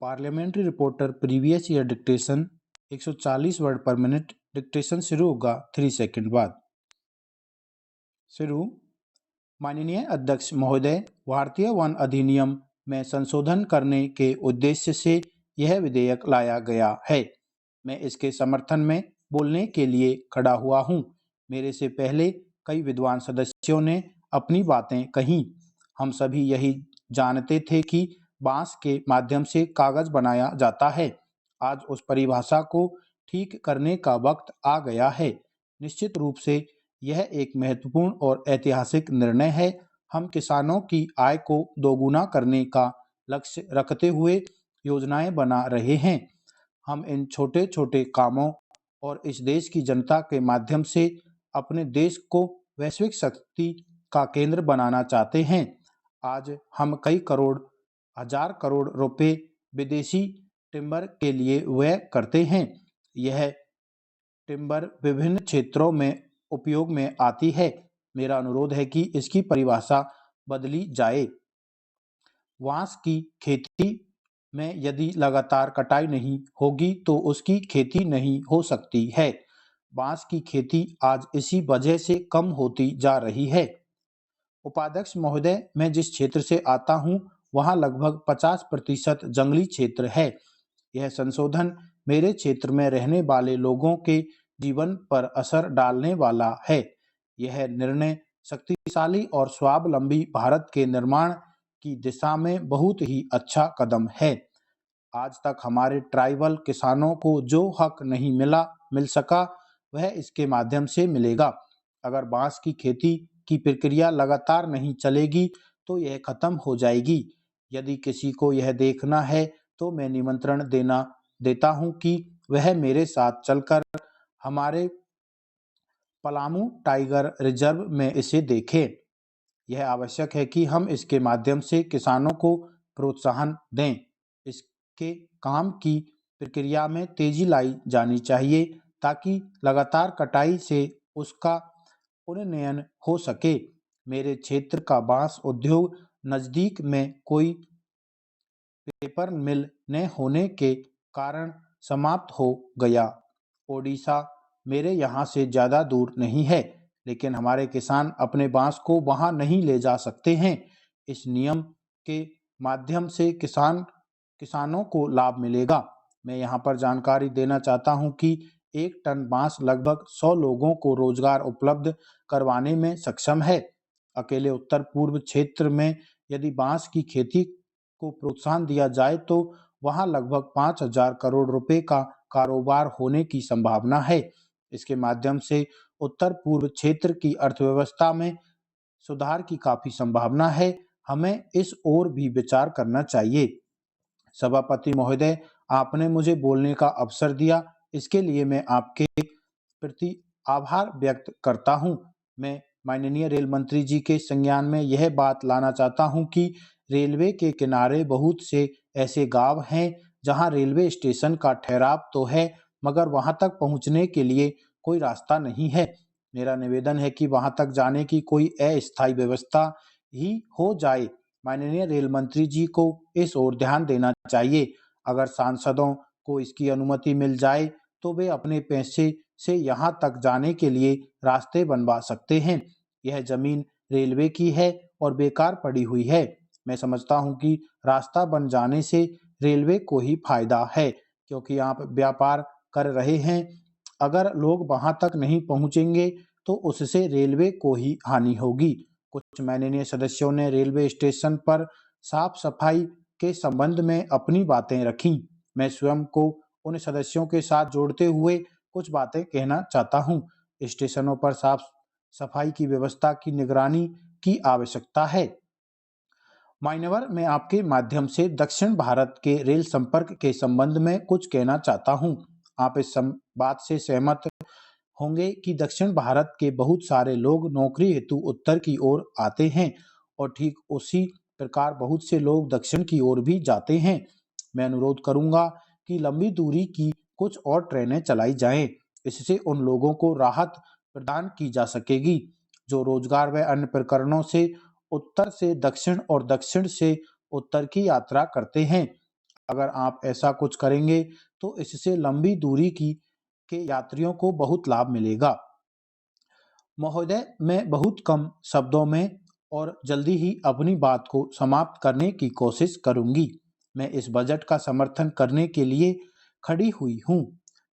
Parliamentary reporter previous year dictation 140 word पर minute. Dictation शुरू होगा 3 सेकंड बाद। शुरू। माननीय अध्यक्ष महोदय, भारतीय वन अधिनियम में संशोधन करने के उद्देश्य से यह विधेयक लाया गया है। मैं इसके समर्थन में बोलने के लिए खड़ा हुआ हूँ। मेरे से पहले कई विद्वान सदस्यों ने अपनी बातें कहीं। हम सभी यही जानते थे कि बांस के माध्यम से कागज बनाया जाता है। आज उस परिभाषा को ठीक करने का वक्त आ गया है। निश्चित रूप से यह एक महत्वपूर्ण और ऐतिहासिक निर्णय है। हम किसानों की आय को दोगुना करने का लक्ष्य रखते हुए योजनाएं बना रहे हैं। हम इन छोटे छोटे कामों और इस देश की जनता के माध्यम से अपने देश को वैश्विक शक्ति का केंद्र बनाना चाहते हैं। आज हम कई करोड़, हजार करोड़ रुपए विदेशी टिम्बर के लिए व्यय करते हैं। यह टिम्बर विभिन्न क्षेत्रों में उपयोग में आती है। मेरा अनुरोध है कि इसकी परिभाषा बदली जाए। बांस की खेती में यदि लगातार कटाई नहीं होगी तो उसकी खेती नहीं हो सकती है। बांस की खेती आज इसी वजह से कम होती जा रही है। उपाध्यक्ष महोदय, मैं जिस क्षेत्र से आता हूं, वहां लगभग 50% जंगली क्षेत्र है। यह संशोधन मेरे क्षेत्र में रहने वाले लोगों के जीवन पर असर डालने वाला है। यह निर्णय शक्तिशाली और स्वावलंबी भारत के निर्माण की दिशा में बहुत ही अच्छा कदम है। आज तक हमारे ट्राइबल किसानों को जो हक नहीं मिल सका, वह इसके माध्यम से मिलेगा। अगर बांस की खेती की प्रक्रिया लगातार नहीं चलेगी तो यह खत्म हो जाएगी। यदि किसी को यह देखना है तो मैं निमंत्रण देता हूं कि वह मेरे साथ चलकर हमारे पलामू टाइगर रिजर्व में इसे देखें। यह आवश्यक है कि हम इसके माध्यम से किसानों को प्रोत्साहन दें। इसके काम की प्रक्रिया में तेजी लाई जानी चाहिए ताकि लगातार कटाई से उसका उन्नयन हो सके। मेरे क्षेत्र का बांस उद्योग नजदीक में कोई पेपर मिल न होने के कारण समाप्त हो गया। ओडिशा मेरे यहाँ से ज़्यादा दूर नहीं है, लेकिन हमारे किसान अपने बांस को वहाँ नहीं ले जा सकते हैं। इस नियम के माध्यम से किसानों को लाभ मिलेगा। मैं यहाँ पर जानकारी देना चाहता हूँ कि 1 टन बांस लगभग 100 लोगों को रोजगार उपलब्ध करवाने में सक्षम है। अकेले उत्तर पूर्व क्षेत्र में यदि बांस की खेती को प्रोत्साहन दिया जाए तो वहां लगभग 5,000 करोड़ रुपए का कारोबार होने की संभावना है। इसके माध्यम से उत्तर पूर्व क्षेत्र की अर्थव्यवस्था में सुधार की काफी संभावना है। हमें इस ओर भी विचार करना चाहिए। सभापति महोदय, आपने मुझे बोलने का अवसर दिया, इसके लिए मैं आपके प्रति आभार व्यक्त करता हूं। मैं माननीय रेल मंत्री जी के संज्ञान में यह बात लाना चाहता हूं कि रेलवे के किनारे बहुत से ऐसे गांव हैं जहां रेलवे स्टेशन का ठहराव तो है, मगर वहां तक पहुंचने के लिए कोई रास्ता नहीं है। मेरा निवेदन है कि वहां तक जाने की कोई अस्थायी व्यवस्था ही हो जाए। माननीय रेल मंत्री जी को इस ओर ध्यान देना चाहिए। अगर सांसदों को इसकी अनुमति मिल जाए तो वे अपने पैसे से यहाँ तक जाने के लिए रास्ते बनवा सकते हैं। यह जमीन रेलवे की है और बेकार पड़ी हुई है। मैं समझता हूँ कि रास्ता बन जाने से रेलवे को ही फायदा है, क्योंकि आप व्यापार कर रहे हैं। अगर लोग वहां तक नहीं पहुंचेंगे तो उससे रेलवे को ही हानि होगी। कुछ माननीय सदस्यों ने रेलवे स्टेशन पर साफ सफाई के संबंध में अपनी बातें रखी। मैं स्वयं को उन सदस्यों के साथ जोड़ते हुए कुछ बातें कहना चाहता हूँ। स्टेशनों पर साफ सफाई की व्यवस्था की निगरानी की आवश्यकता है। मान्यवर, मैं आपके माध्यम से दक्षिण भारत के रेल संपर्क के संबंध में कुछ कहना चाहता हूँ। आप इस बात से सहमत होंगे कि दक्षिण भारत के बहुत सारे लोग नौकरी हेतु उत्तर की ओर आते हैं और ठीक उसी प्रकार बहुत से लोग दक्षिण की ओर भी जाते हैं। मैं अनुरोध करूंगा कि लंबी दूरी की कुछ और ट्रेनें चलाई जाएं। इससे उन लोगों को राहत प्रदान की जा सकेगी जो रोजगार व अन्य प्रकरणों से उत्तर से दक्षिण और दक्षिण से उत्तर की यात्रा करते हैं। अगर आप ऐसा कुछ करेंगे तो इससे लंबी दूरी की के यात्रियों को बहुत लाभ मिलेगा। महोदय, मैं बहुत कम शब्दों में और जल्दी ही अपनी बात को समाप्त करने की कोशिश करूंगी। मैं इस बजट का समर्थन करने के लिए खड़ी हुई हूँ।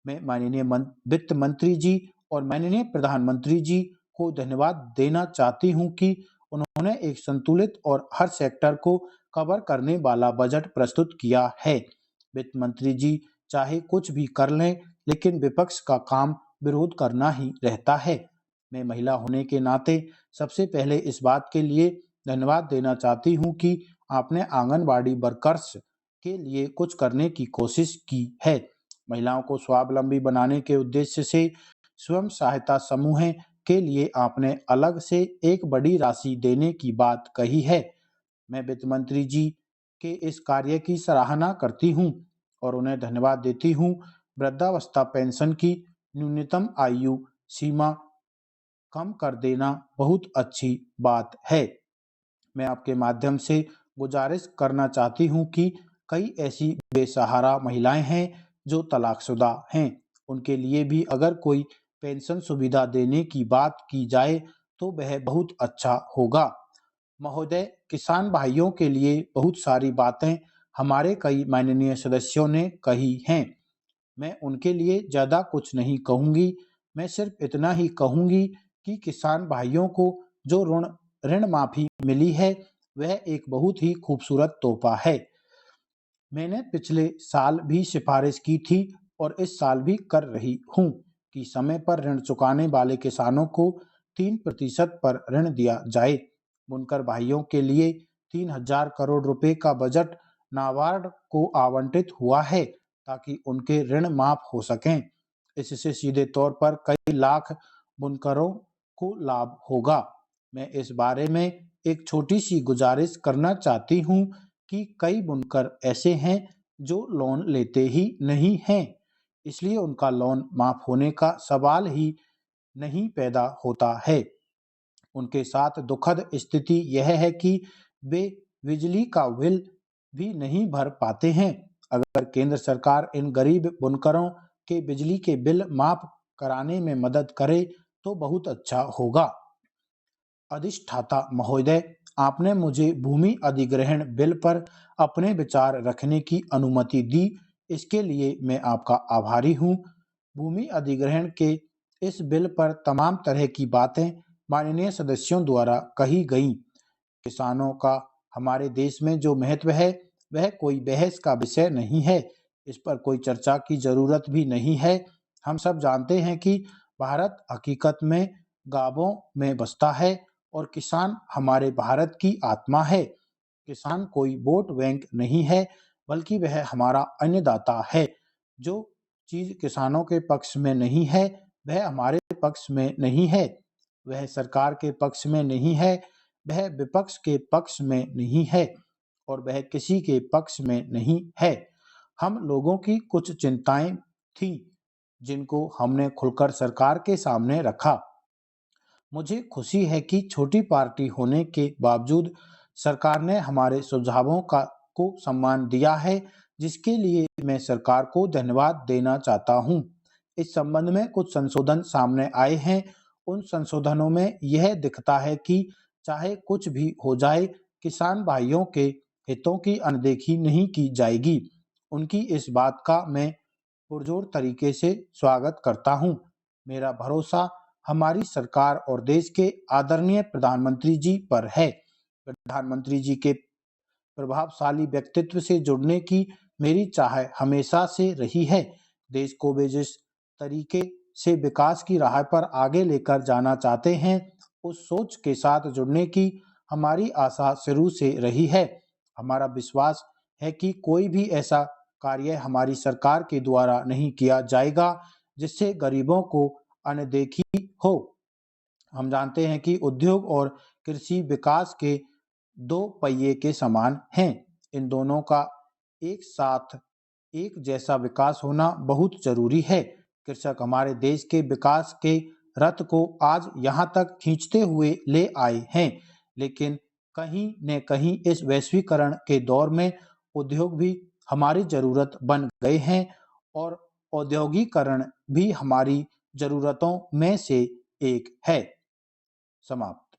मैं माननीय वित्त मंत्री जी और माननीय प्रधानमंत्री जी को धन्यवाद देना चाहती हूँ कि उन्होंने एक संतुलित और हर सेक्टर को कवर करने वाला बजट प्रस्तुत किया है। वित्त मंत्री जी चाहे कुछ भी कर लें, लेकिन विपक्ष का काम विरोध करना ही रहता है। मैं महिला होने के नाते सबसे पहले इस बात के लिए धन्यवाद देना चाहती हूँ कि आपने आंगनबाड़ी वर्कर्स के लिए कुछ करने की कोशिश की है। महिलाओं को स्वावलंबी बनाने के उद्देश्य से स्वयं सहायता समूह के लिए आपने अलग से एक बड़ी राशि देने की बात कही है। मैं वित्त मंत्री जी के इस कार्य की सराहना करती हूँ और उन्हें धन्यवाद देती हूँ। वृद्धावस्था पेंशन की न्यूनतम आयु सीमा कम कर देना बहुत अच्छी बात है। मैं आपके माध्यम से गुजारिश करना चाहती हूँ कि कई ऐसी बेसहारा महिलाएं हैं जो तलाकशुदा हैं। उनके लिए भी अगर कोई पेंशन सुविधा देने की बात की जाए तो वह बहुत अच्छा होगा। महोदय, किसान भाइयों के लिए बहुत सारी बातें हमारे कई माननीय सदस्यों ने कही हैं। मैं उनके लिए ज़्यादा कुछ नहीं कहूँगी। मैं सिर्फ इतना ही कहूँगी कि किसान भाइयों को जो ऋण माफ़ी मिली है, वह एक बहुत ही खूबसूरत तोहफ़ा है। मैंने पिछले साल भी सिफारिश की थी और इस साल भी कर रही हूँ कि समय पर ऋण चुकाने वाले किसानों को 3% पर ऋण दिया जाए। बुनकर भाइयों के लिए 3000 करोड़ रुपए का बजट नाबार्ड को आवंटित हुआ है ताकि उनके ऋण माफ हो सकें। इससे सीधे तौर पर कई लाख बुनकरों को लाभ होगा। मैं इस बारे में एक छोटी सी गुजारिश करना चाहती हूँ कि कई बुनकर ऐसे हैं जो लोन लेते ही नहीं हैं, इसलिए उनका लोन माफ होने का सवाल ही नहीं पैदा होता है। उनके साथ दुखद स्थिति यह है कि वे बिजली का बिल भी नहीं भर पाते हैं। अगर केंद्र सरकार इन गरीब बुनकरों के बिजली के बिल माफ कराने में मदद करे तो बहुत अच्छा होगा। अधिष्ठाता महोदय, आपने मुझे भूमि अधिग्रहण बिल पर अपने विचार रखने की अनुमति दी, इसके लिए मैं आपका आभारी हूँ। भूमि अधिग्रहण के इस बिल पर तमाम तरह की बातें माननीय सदस्यों द्वारा कही गईं। किसानों का हमारे देश में जो महत्व है, वह कोई बहस का विषय नहीं है। इस पर कोई चर्चा की जरूरत भी नहीं है। हम सब जानते हैं कि भारत हकीकत में गांवों में बसता है और किसान हमारे भारत की आत्मा है। किसान कोई वोट बैंक नहीं है, बल्कि वह हमारा अन्नदाता है। जो चीज किसानों के पक्ष में नहीं है, वह हमारे पक्ष में नहीं है। वह सरकार के पक्ष में नहीं है, वह विपक्ष के पक्ष में नहीं है और वह किसी के पक्ष में नहीं है। हम लोगों की कुछ चिंताएं थीं, जिनको हमने खुलकर सरकार के सामने रखा। मुझे खुशी है कि छोटी पार्टी होने के बावजूद सरकार ने हमारे सुझावों का को सम्मान दिया है, जिसके लिए मैं सरकार को धन्यवाद देना चाहता हूं। इस संबंध में कुछ संशोधन सामने आए हैं। उन संशोधनों में यह दिखता है कि चाहे कुछ भी हो जाए, किसान भाइयों के हितों की अनदेखी नहीं की जाएगी। उनकी इस बात का मैं पुरजोर तरीके से स्वागत करता हूं। मेरा भरोसा हमारी सरकार और देश के आदरणीय प्रधानमंत्री जी पर है। प्रधानमंत्री जी के प्रभावशाली व्यक्तित्व से जुड़ने की मेरी चाह हमेशा से रही है। देश को वे जिस तरीके से विकास की राह पर आगे लेकर जाना चाहते हैं, उस सोच के साथ जुड़ने की हमारी आशा शुरू से रही है। हमारा विश्वास है कि कोई भी ऐसा कार्य हमारी सरकार के द्वारा नहीं किया जाएगा जिससे गरीबों को अनदेखी हो। हम जानते हैं कि उद्योग और कृषि विकास के दो पहिए के समान हैं। इन दोनों का एक साथ एक जैसा विकास होना बहुत जरूरी है। कृषक हमारे देश के विकास के रथ को आज यहाँ तक खींचते हुए ले आए हैं, लेकिन कहीं न कहीं इस वैश्वीकरण के दौर में उद्योग भी हमारी ज़रूरत बन गए हैं और औद्योगीकरण भी हमारी ज़रूरतों में से एक है। समाप्त।